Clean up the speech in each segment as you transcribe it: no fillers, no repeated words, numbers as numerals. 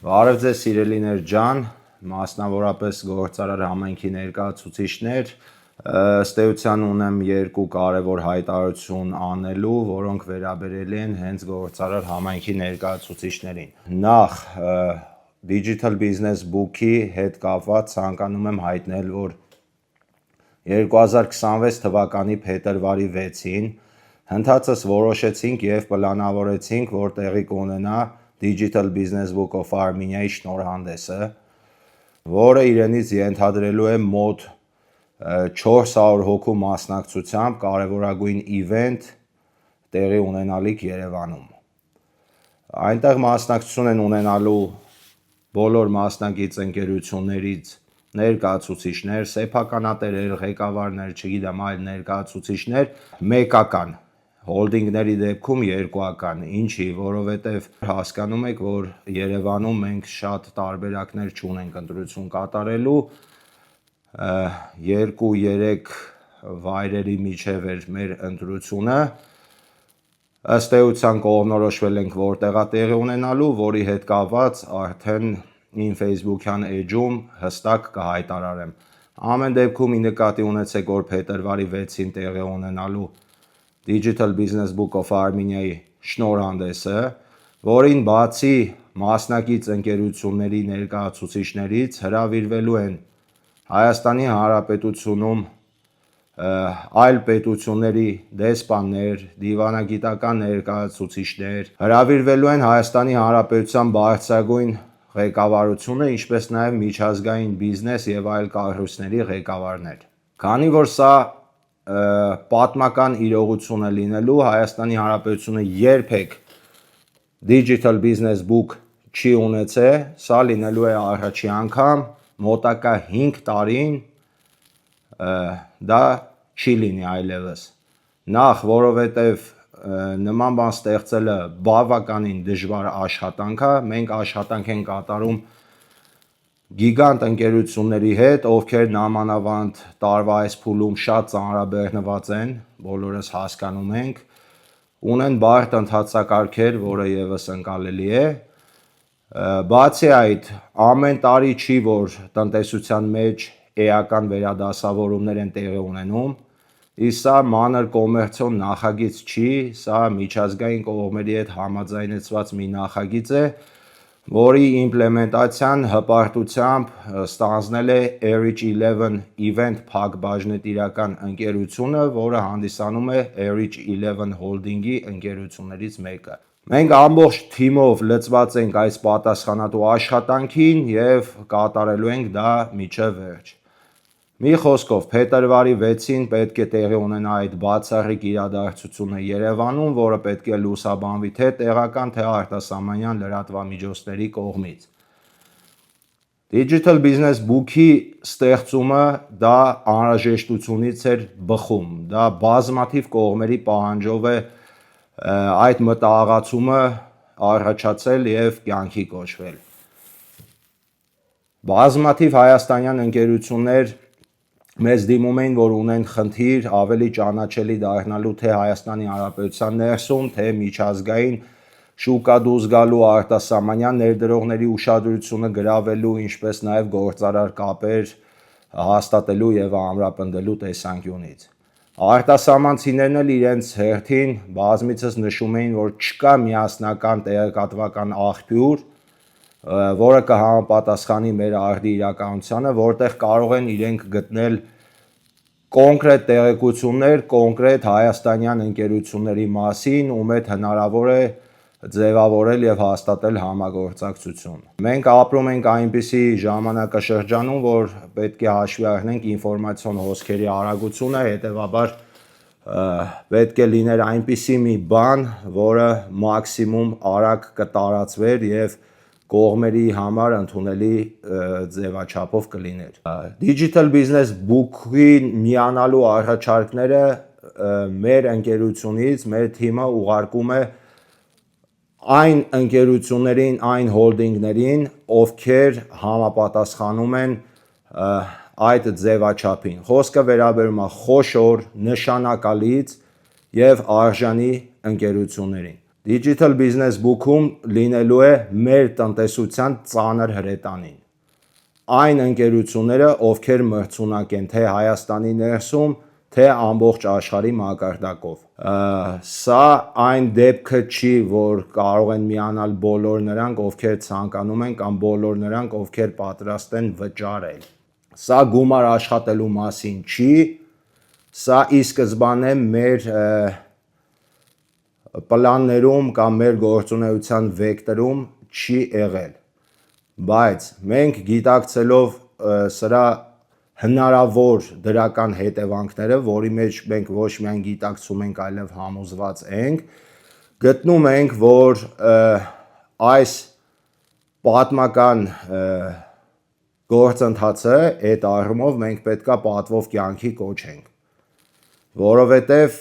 Բարև ձեզ սիրելիներ ջան, մասնավորապես գործարար համայնքի ներկայացուցիչներ, ըստ էության ունեմ երկու կարևոր հայտարարություն անելու, որոնք վերաբերել են հենց գործարար համայնքի ներկայացուցիչներին։ Նախ Digital Business Book-ի հետ կապված ցանկանում եմ հայտնել, որ 2026 թվականի փետրվարի 6-ին հնդածս որոշեցինք եւ պլանավորեցինք, որ տեղի կունենա Digital Business Book of Armenia-ի շնորհանդեսը, որը իրենից ենթադրելու է մոտ 400 հոգու մասնակցությամբ կարևորագույն իվենթ տեղի ունենալիք Երևանում։ Այնտեղ մասնակցություն են ունենալու բոլոր մասնակից ընկերություններից ներկայացուցիչներ, սեփականատերեր, ղեկավարներ, չգիտեմ, այլ ներկայացուցիչներ, մեկական հոլդինգների դեպքում երկուական, ինչի, որովհետև հասկանում եք, որ Երևանում մենք շատ տարբերակներ չունենք ընտրություն կատարելու, 2-3 վայրերի միջև էր մեր ընտրությունը, ըստ էության կողմնորոշվել ենք որտեղա տեղի ունենալու, որի հետ կապված արդեն իմ Facebook-յան էջում հստակ կհայտարարեմ։ Ամեն դեպքում նկատի ունեցեք, որ փետրվարի 6-ին տեղի ունենալու Digital Business Book of Armenia-ի շնորհանդեսը, որին բացի մասնակից ընկերությունների ներկայացուցիչներից հրավիրվելու են Հայաստանի Հանրապետությունում այլ պետությունների դեսպաններ, դիվանագիտական ներկայացուցիչներ, հրավիրվելու են Հայաստանի Հանրապետության բարձրագույն ղեկավարությունը, ինչպես նաև միջազգային բիզնես եւ այլ կառույցների ղեկավարներ։ Քանի որ սա պատմական իրողություն է լինելու, Հայաստանի Հանրապետությունը երբեք Digital Business Book չի ունեցել, սա լինելու է առաջի անգամ, մոտակա 5 տարին դա չի լինի այլևս։ Նախ, որովհետև նման բան ստեղծելը բավականին դժվար աշխատանք է, մենք աշխատանք ենք կատարում գիգանտ ընկերությունների հետ, ովքեր նամանավանդ տարվա այս փուլում շատ ծանրաբեռնված են, բոլորս հասկանում ենք, ունեն բարդ ընթացակարգեր, որը եւս ընկալելի է։ Բացի այդ, ամեն տարի չի, որ տնտեսության մեջ էական վերադասավորումներ են տեղի ունենում, իսկ սա մանր կոմերցիոն նախագիծ չի, սա միջազգային կողմերի հետ համաձայնեցված մի նախագիծ է, որի իմպլեմենտացիան հպարտությամբ ստանձնել է Erich 11 Event Փակ բաժնետիրական ընկերությունը, որը հանդիսանում է Erich 11 Holding-ի ընկերություններից մեկը։ Մենք ամբողջ թիմով լծված ենք այս պատասխանատու աշխատանքին եւ կատարելու ենք դա մինչեւ վերջ։ Մի խոսքով, փետրվարի 6-ին պետք է տեղի ունենա այդ բացառիկ իրադարձությունը Երևանում, որը պետք է լուսաբանվի թե տեղական, թե արտասահմանյան լրատվամիջոցների կողմից։ Digital Business Book-ի ստեղծումը դա անհրաժեշտությունից էր բխում, դա բազմաթիվ կողմերի պահանջով է այդ մտահղացումը առաջացել եւ կյանքի կոչվել։ Բազմաթիվ հայաստանյան ընկերություններ մեզ դիմում էին, որ ունեն խնդիր ավելի ճանաչելի դառնալու թե Հայաստանի Հանրապետության ներսում, թե միջազգային շուկա դուրս գալու արտասահմանյան ներդրողների ուշադրությունը գրավելու, ինչպես նաև գործարար կապեր հաստատելու եւ ամրապնդելու տեսանկյունից։ Արտասահմանցիներն էլ իրենց հերթին բազմիցս նշում էին, որ չկա միասնական տեղեկատվական աղբյուր, որը կհամապատասխանի մեր արդի իրականությանը, որտեղ կարող են իրենք գտնել կոնկրետ տեղեկություններ, կոնկրետ հայաստանյան ընկերությունների մասին, ում հետ հնարավոր է ձևավորել եւ հաստատել համագործակցություն։ Մենք ապրում ենք այնպիսի ժամանակաշրջանում, որ պետք է հաշվի առնենք ինֆորմացիոն հոսքերի արագությունը, հետեւաբար պետք է լիներ այնպիսի մի բան, որը մաքսիմում արագ կտարածվեր եւ կողմերի համար ընդունելի ձևաչափով կլիներ։ Digital Business Book-ին միանալու առաջարկները մեր ընկերությունից, մեր թիմը ուղարկում է այն ընկերություններին, այն հոլդինգներին, ովքեր համապատասխանում են այդ ձևաչափին։ Խոսքը վերաբերում է խոշոր, նշանակալից եւ արժանի ընկերություններին։ Digital Business Book-ում լինելու է մեր տնտեսության ծանր հրետանին։ Այն ընկերությունները, ովքեր մրցունակ են թե Հայաստանի ներսում, թե ամբողջ աշխարհի մակարդակով։ Սա այն դեպքը չի, որ կարող են միանալ բոլոր նրանք, ովքեր ցանկանում են կամ բոլոր նրանք, ովքեր պատրաստ են վճարել։ Սա գումար աշխատելու մասին չի, սա ի սկզբանե մեր պլաններում կամ մեր գործունեության վեկտորում չի եղել, բայց մենք գիտակցելով սրա հնարավոր դրական հետևանքները, որի մեջ մենք ոչ միայն գիտակցում ենք, այլև համոզված ենք, գտնում ենք, որ այս պատմական գործընթացը այդ առումով մենք պետքա պատվով կյանքի կոչենք, որովհետև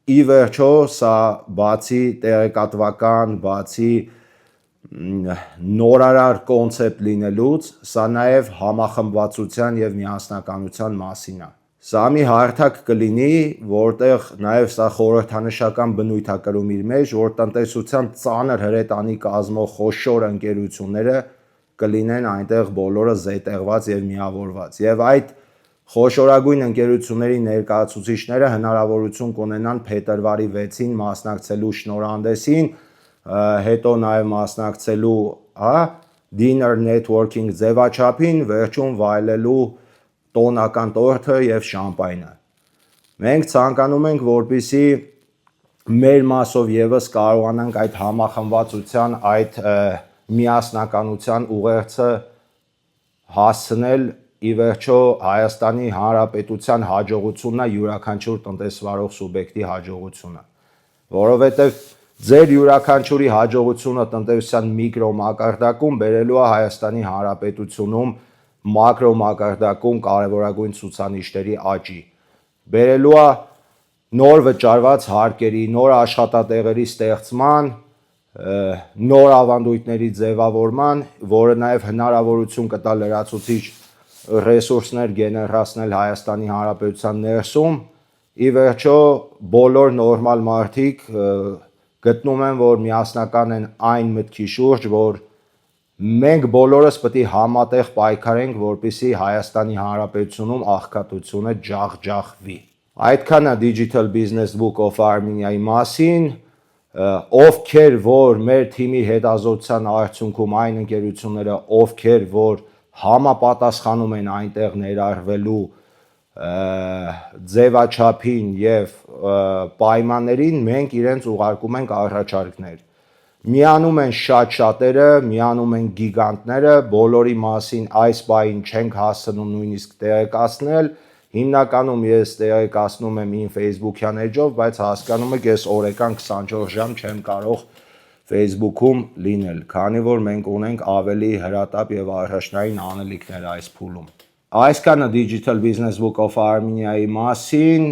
ի վերջո սա բացի տեղեկատվական, բացի նորարար կոնցեպտ լինելուց, սա նաև համախմբվածության և միասնականության մասին է։ Սա մի հարթակ կլինի, որտեղ նաև սա խորհրդանշական բնույթ է կրում իր մեջ, որ տնտեսության ծանր հրետանի կազմող խոշոր ընկերությունները կլինեն այնտեղ բոլորը զետեղված և միավորված։ Եվ այդ խոշորագույն ընկերությունների ներկայացուցիչները հնարավորություն կունենան փետրվարի 6-ին մասնակցելու շնորհանդեսին, հետո նաև մասնակցելու dinner networking ձևաչափին, վերջում վայելելու տոնական տորթը և շամպայնը։ Մենք ցանկանում ենք, որպեսզի մեր մասով ևս կարողանանք այդ համախմբվածության, այդ միասնականության ուղերձը հասցնել ի վերջո Հայաստանի Հանրապետության հաջողությունն է յուրաքանչյուր տնտեսվարող սուբյեկտի հաջողությունը, որովհետև ձեր յուրաքանչյուրի հաջողությունը տնտեսության միկրո մակարդակում բերելու է Հայաստանի Հանրապետությունում մակրո մակարդակում կարևորագույն ցուցանիշների աճի, բերելու է նոր վճարված հարկերի, նոր աշխատատեղերի ստեղծման, նոր ավանդույթների ձևավորման, որը նաև հնարավորություն կտա լրացուցիչ ռեսուրսներ գեներացնել Հայաստանի Հանրապետության ներսում, ի վերջո բոլոր նորմալ մարդիկ գտնում են, որ միասնական են այն մտքի շուրջ, որ մենք բոլորս պետք է համատեղ պայքարենք, որպեսզի Հայաստանի Հանրապետությունում աղքատությունը ջախջախվի։ Այդքանը Digital Business Book of Armenia-ի մասին, ովքեր որ մեր թիմի հետազոտության արդյունքում այն ընկերությունները, ովքեր որ համապատասխանում են այնտեղ ներառվելու ձևաչափին և պայմաններին, մենք իրենց ուղարկում ենք առաջարկներ։ Միանում են շատ-շատերը, միանում են գիգանտները, բոլորի մասին այս պահին չենք հասցնում նույնիսկ տեղեկացնել, հիմնականում ես տեղեկացնում եմ իմ Facebook-յան էջով, բայց հասկանում եք, ես օրեկան 24 ժամ չեմ կարող Facebook-ում լինել, քանի որ մենք ունենք ավելի հրատապ և առաջնային անելիքներ այս փուլում։ Այսքանը Digital Business Book of Armenia-ի մասին,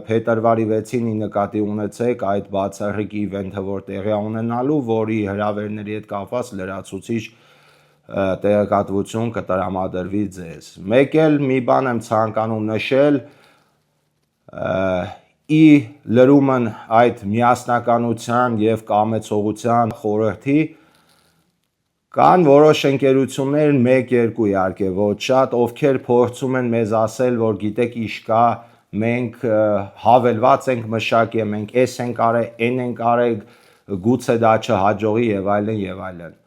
փետրվարի 6-ին նկատի ունեցեք այդ բացառիկ իվենթը, որ տեղի է ունենալու, որի հրավերների հետ կապված լրացուցիչ տեղեկատվություն կտրամադրվի ձեզ։ Մեկ էլ մի բան եմ ցանկանում նշել, ի լրումն այդ միասնականության և կամեցողության խորհրդի, կան որոշ ընկերություններ, 1-2 իհարկե ոչ շատ, ովքեր փորձում են մեզ ասել, որ գիտեք ինչ կա, մենք հավելված ենք մշակել, մենք էս ենք արել, այն ենք արել, գուցե դա չհաջողի եւ այլն եւ այլն։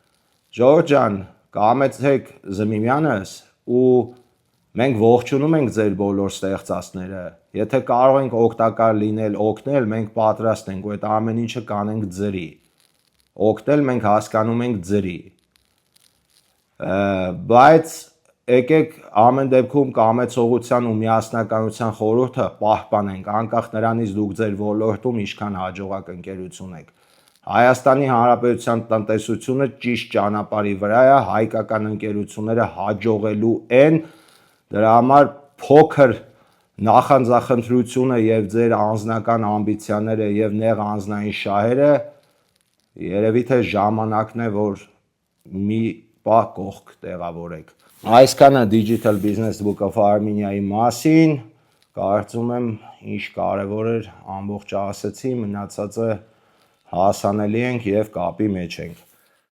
Ժորժ ջան, կամեցեք զմիմյանս ու մենք ողջունում ենք ձեր բոլոր ստեղծածները։ Եթե կարող ենք օգտակար լինել, օգնել, մենք պատրաստ ենք ու այդ ամեն ինչը կանենք ձրի։ Օգնել մենք հասկանում ենք ձրի։ Բայց եկեք ամեն դեպքում կամեցողության ու միասնականության խորհուրդը պահպանենք, անկախ նրանից դուք ձեր ոլորտում ինչքան հաջողակ ընկերություն եք։ Հայաստանի Հանրապետության տնտեսությունը ճիշտ ճանապարհի վրա է, հայկական ընկերությունները հաջողելու են, դրա համար փոքր նախանձախնդրությունը եւ ձեր անձնական ամբիցիաները եւ նեղ անձնային շահերը երևի թե ժամանակն է, որ մի պահ կողք տեղավորեք։ Այսքանը Digital Business Book of Armenia-ի մասին, կարծում եմ ինչ կարևոր էր ամբողջը ասեցի, մնացածը հասանելի ենք եւ կապի մեջ ենք։